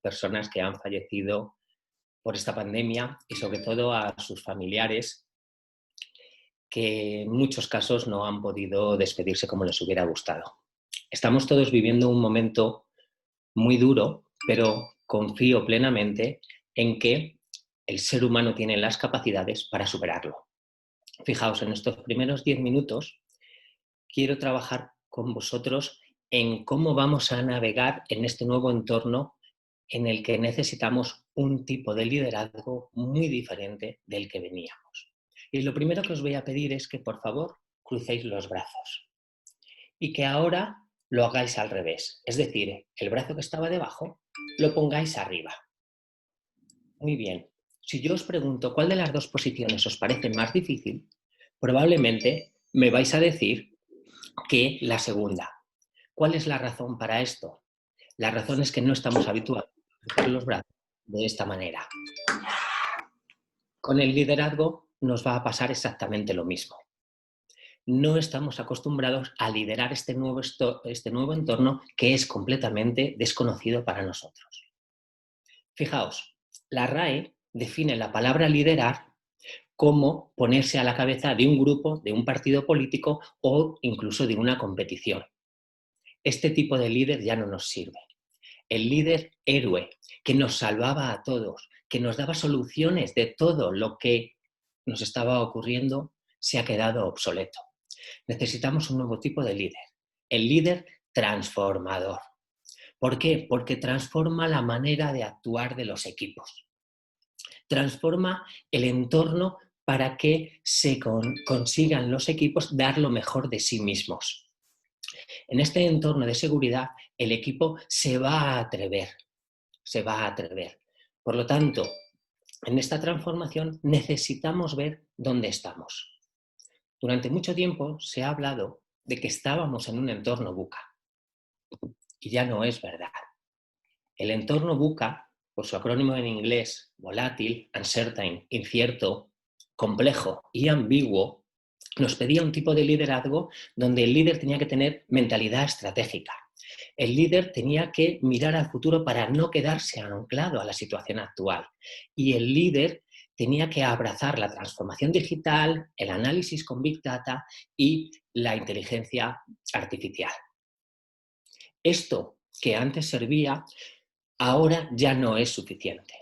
personas que han fallecido por esta pandemia y sobre todo a sus familiares que en muchos casos no han podido despedirse como les hubiera gustado. Estamos todos viviendo un momento muy duro, pero confío plenamente en que el ser humano tiene las capacidades para superarlo. Fijaos, en estos primeros 10 minutos quiero trabajar con vosotros en cómo vamos a navegar en este nuevo entorno en el que necesitamos un tipo de liderazgo muy diferente del que veníamos. Y lo primero que os voy a pedir es que, por favor, crucéis los brazos y que ahora lo hagáis al revés. Es decir, el brazo que estaba debajo lo pongáis arriba. Muy bien. Si yo os pregunto cuál de las dos posiciones os parece más difícil, probablemente me vais a decir que la segunda. ¿Cuál es la razón para esto? La razón es que no estamos habituados a cruzar los brazos de esta manera. Con el liderazgo nos va a pasar exactamente lo mismo. No estamos acostumbrados a liderar este nuevo entorno que es completamente desconocido para nosotros. Fijaos, la RAE define la palabra liderar como ponerse a la cabeza de un grupo, de un partido político o incluso de una competición. Este tipo de líder ya no nos sirve. El líder héroe, que nos salvaba a todos, que nos daba soluciones de todo lo que nos estaba ocurriendo, se ha quedado obsoleto. Necesitamos un nuevo tipo de líder, el líder transformador. ¿Por qué? Porque transforma la manera de actuar de los equipos. Transforma el entorno para que se consigan los equipos dar lo mejor de sí mismos. En este entorno de seguridad, el equipo se va a atrever. Por lo tanto, en esta transformación necesitamos ver dónde estamos. Durante mucho tiempo se ha hablado de que estábamos en un entorno VUCA. Y ya no es verdad. El entorno VUCA, por su acrónimo en inglés, volátil, uncertain, incierto, complejo y ambiguo, nos pedía un tipo de liderazgo donde el líder tenía que tener mentalidad estratégica. El líder tenía que mirar al futuro para no quedarse anclado a la situación actual. Y el líder tenía que abrazar la transformación digital, el análisis con Big Data y la inteligencia artificial. Esto que antes servía, ahora ya no es suficiente.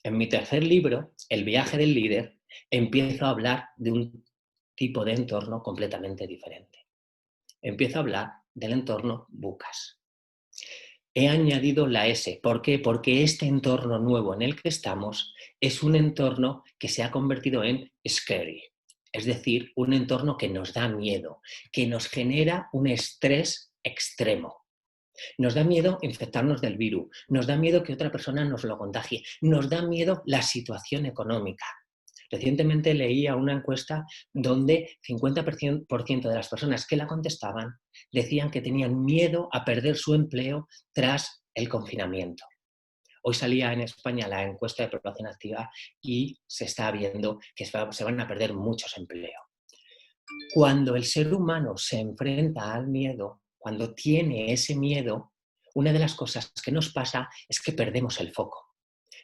En mi tercer libro, El viaje del líder, empiezo a hablar de un tipo de entorno completamente diferente. Empiezo a hablar del entorno VUCAS. He añadido la S. ¿Por qué? Porque este entorno nuevo en el que estamos es un entorno que se ha convertido en scary. Es decir, un entorno que nos da miedo, que nos genera un estrés extremo. Nos da miedo infectarnos del virus, nos da miedo que otra persona nos lo contagie, nos da miedo la situación económica. Recientemente leía una encuesta donde 50% de las personas que la contestaban decían que tenían miedo a perder su empleo tras el confinamiento. Hoy salía en España la encuesta de población activa y se está viendo que se van a perder muchos empleos. Cuando el ser humano se enfrenta al miedo, cuando tiene ese miedo, una de las cosas que nos pasa es que perdemos el foco.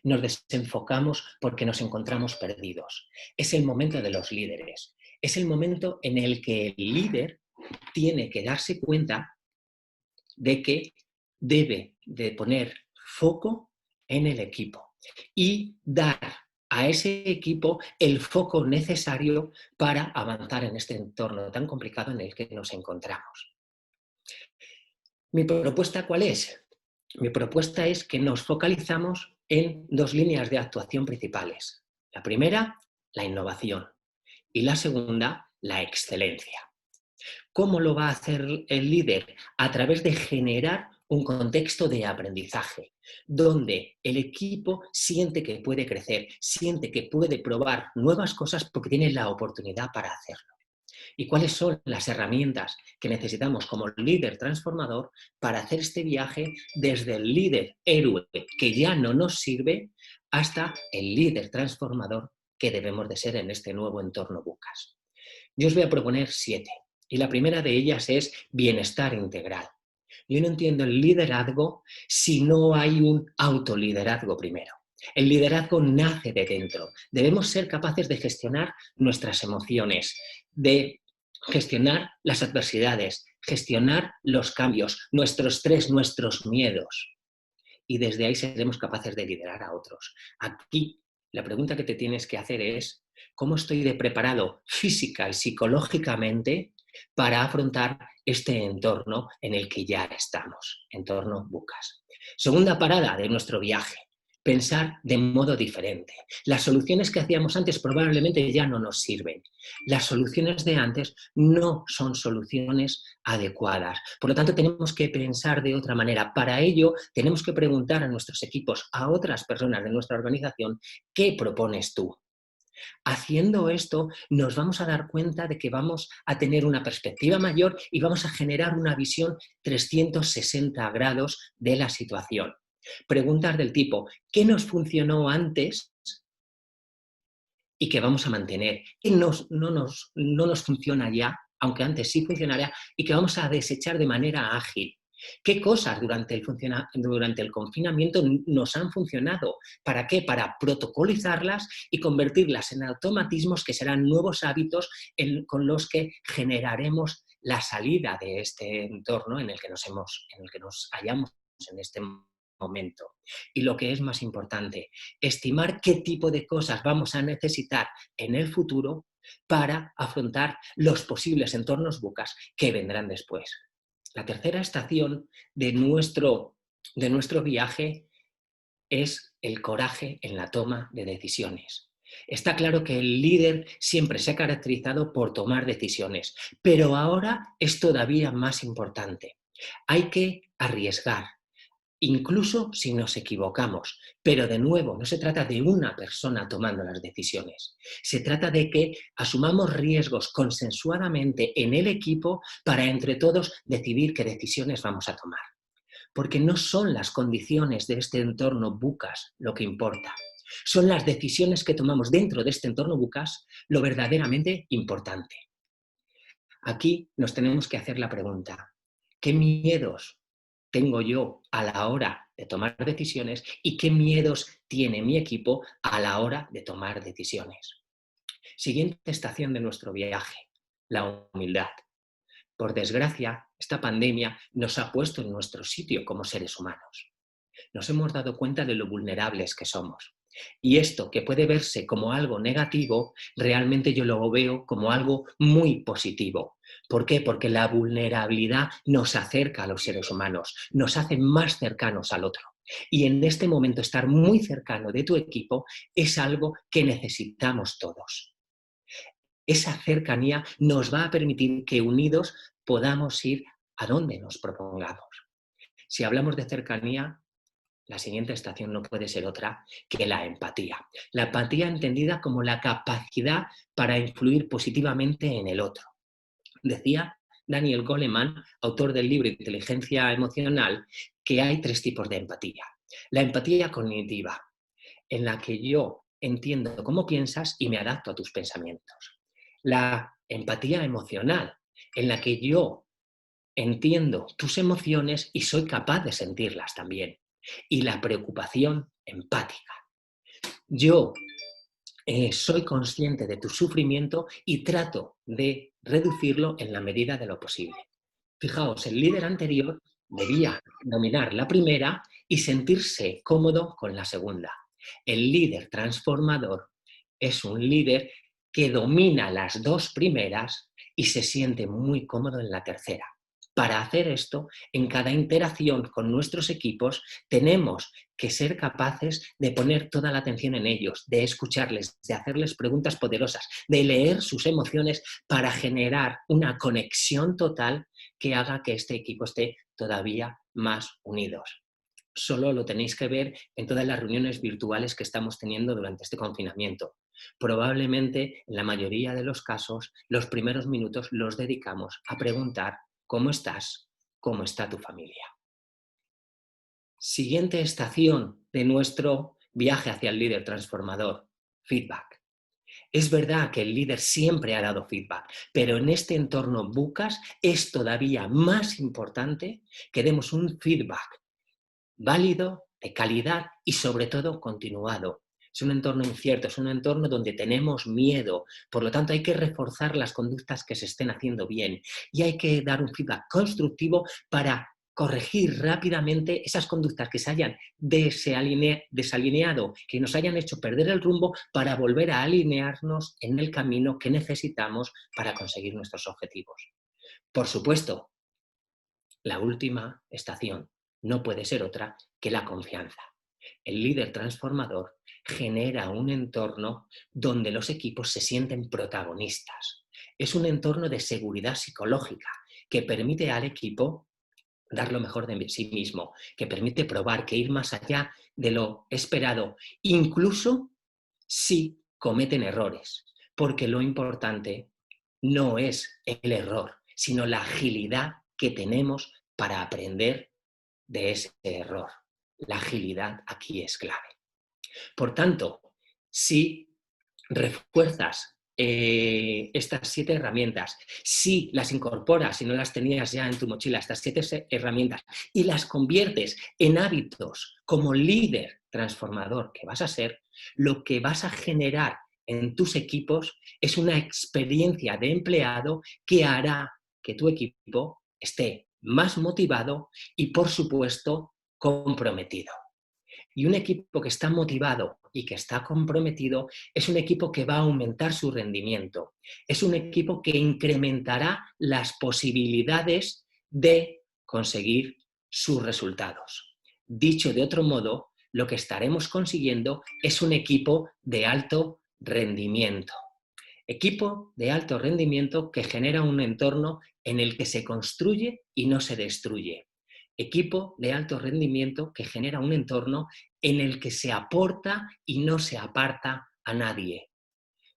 Nos desenfocamos porque nos encontramos perdidos. Es el momento de los líderes. Es el momento en el que el líder tiene que darse cuenta de que debe de poner foco en el equipo y dar a ese equipo el foco necesario para avanzar en este entorno tan complicado en el que nos encontramos. ¿Mi propuesta cuál es? Mi propuesta es que nos focalizamos en dos líneas de actuación principales. La primera, la innovación, y la segunda, la excelencia. ¿Cómo lo va a hacer el líder? A través de generar un contexto de aprendizaje, donde el equipo siente que puede crecer, siente que puede probar nuevas cosas porque tiene la oportunidad para hacerlo. ¿Y cuáles son las herramientas que necesitamos como líder transformador para hacer este viaje desde el líder héroe que ya no nos sirve hasta el líder transformador que debemos de ser en este nuevo entorno VUCAS? Yo os voy a proponer 7 y la primera de ellas es bienestar integral. Yo no entiendo el liderazgo si no hay un autoliderazgo primero. El liderazgo nace de dentro. Debemos ser capaces de gestionar nuestras emociones, de gestionar las adversidades, gestionar los cambios, nuestro estrés, nuestros miedos. Y desde ahí seremos capaces de liderar a otros. Aquí la pregunta que te tienes que hacer es, ¿cómo estoy de preparado física y psicológicamente para afrontar este entorno en el que ya estamos, entorno Bucas? Segunda parada de nuestro viaje, pensar de modo diferente. Las soluciones que hacíamos antes probablemente ya no nos sirven. Las soluciones de antes no son soluciones adecuadas. Por lo tanto, tenemos que pensar de otra manera. Para ello, tenemos que preguntar a nuestros equipos, a otras personas de nuestra organización, ¿qué propones tú? Haciendo esto, nos vamos a dar cuenta de que vamos a tener una perspectiva mayor y vamos a generar una visión 360 grados de la situación. Preguntas del tipo, ¿qué nos funcionó antes y que vamos a mantener? ¿Qué no nos funciona ya, aunque antes sí funcionaría, y que vamos a desechar de manera ágil? ¿Qué cosas durante el confinamiento nos han funcionado? ¿Para qué? Para protocolizarlas y convertirlas en automatismos que serán nuevos hábitos con los que generaremos la salida de este entorno en el que nos hallamos en este momento. Y lo que es más importante, estimar qué tipo de cosas vamos a necesitar en el futuro para afrontar los posibles entornos Bucas que vendrán después. La tercera estación de nuestro viaje es el coraje en la toma de decisiones. Está claro que el líder siempre se ha caracterizado por tomar decisiones, pero ahora es todavía más importante. Hay que arriesgar, incluso si nos equivocamos. Pero de nuevo, no se trata de una persona tomando las decisiones. Se trata de que asumamos riesgos consensuadamente en el equipo para entre todos decidir qué decisiones vamos a tomar. Porque no son las condiciones de este entorno Bucas lo que importa. Son las decisiones que tomamos dentro de este entorno Bucas lo verdaderamente importante. Aquí nos tenemos que hacer la pregunta, ¿qué miedos tengo yo a la hora de tomar decisiones y qué miedos tiene mi equipo a la hora de tomar decisiones? Siguiente estación de nuestro viaje, la humildad. Por desgracia, esta pandemia nos ha puesto en nuestro sitio como seres humanos. Nos hemos dado cuenta de lo vulnerables que somos. Y esto, que puede verse como algo negativo, realmente yo lo veo como algo muy positivo. ¿Por qué? Porque la vulnerabilidad nos acerca a los seres humanos, nos hace más cercanos al otro. Y en este momento estar muy cercano de tu equipo es algo que necesitamos todos. Esa cercanía nos va a permitir que unidos podamos ir a donde nos propongamos. Si hablamos de cercanía, la siguiente estación no puede ser otra que la empatía. La empatía entendida como la capacidad para influir positivamente en el otro. Decía Daniel Goleman, autor del libro Inteligencia Emocional, que hay 3 tipos de empatía. La empatía cognitiva, en la que yo entiendo cómo piensas y me adapto a tus pensamientos. La empatía emocional, en la que yo entiendo tus emociones y soy capaz de sentirlas también. Y la preocupación empática. Yo soy consciente de tu sufrimiento y trato de reducirlo en la medida de lo posible. Fijaos, el líder anterior debía dominar la primera y sentirse cómodo con la segunda. El líder transformador es un líder que domina las 2 primeras y se siente muy cómodo en la tercera. Para hacer esto, en cada interacción con nuestros equipos, tenemos que ser capaces de poner toda la atención en ellos, de escucharles, de hacerles preguntas poderosas, de leer sus emociones para generar una conexión total que haga que este equipo esté todavía más unidos. Solo lo tenéis que ver en todas las reuniones virtuales que estamos teniendo durante este confinamiento. Probablemente, en la mayoría de los casos, los primeros minutos los dedicamos a preguntar ¿cómo estás? ¿Cómo está tu familia? Siguiente estación de nuestro viaje hacia el líder transformador, feedback. Es verdad que el líder siempre ha dado feedback, pero en este entorno Bucas es todavía más importante que demos un feedback válido, de calidad y sobre todo continuado. Es un entorno incierto, es un entorno donde tenemos miedo, por lo tanto hay que reforzar las conductas que se estén haciendo bien y hay que dar un feedback constructivo para corregir rápidamente esas conductas que se hayan desalineado, que nos hayan hecho perder el rumbo para volver a alinearnos en el camino que necesitamos para conseguir nuestros objetivos. Por supuesto, la última estación no puede ser otra que la confianza. El líder transformador genera un entorno donde los equipos se sienten protagonistas. Es un entorno de seguridad psicológica que permite al equipo dar lo mejor de sí mismo, que permite probar, que ir más allá de lo esperado, incluso si cometen errores, porque lo importante no es el error, sino la agilidad que tenemos para aprender de ese error. La agilidad aquí es clave. Por tanto, si refuerzas estas 7 herramientas, si las incorporas, si no las tenías ya en tu mochila, estas 7 herramientas, y las conviertes en hábitos como líder transformador que vas a ser, lo que vas a generar en tus equipos es una experiencia de empleado que hará que tu equipo esté más motivado y, por supuesto, comprometido. Y un equipo que está motivado y que está comprometido es un equipo que va a aumentar su rendimiento. Es un equipo que incrementará las posibilidades de conseguir sus resultados. Dicho de otro modo, lo que estaremos consiguiendo es un equipo de alto rendimiento. Equipo de alto rendimiento que genera un entorno en el que se construye y no se destruye. Equipo de alto rendimiento que genera un entorno en el que se aporta y no se aparta a nadie.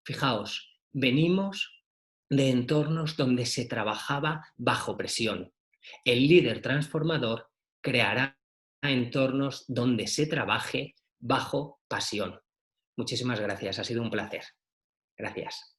Fijaos, venimos de entornos donde se trabajaba bajo presión. El líder transformador creará entornos donde se trabaje bajo pasión. Muchísimas gracias, ha sido un placer. Gracias.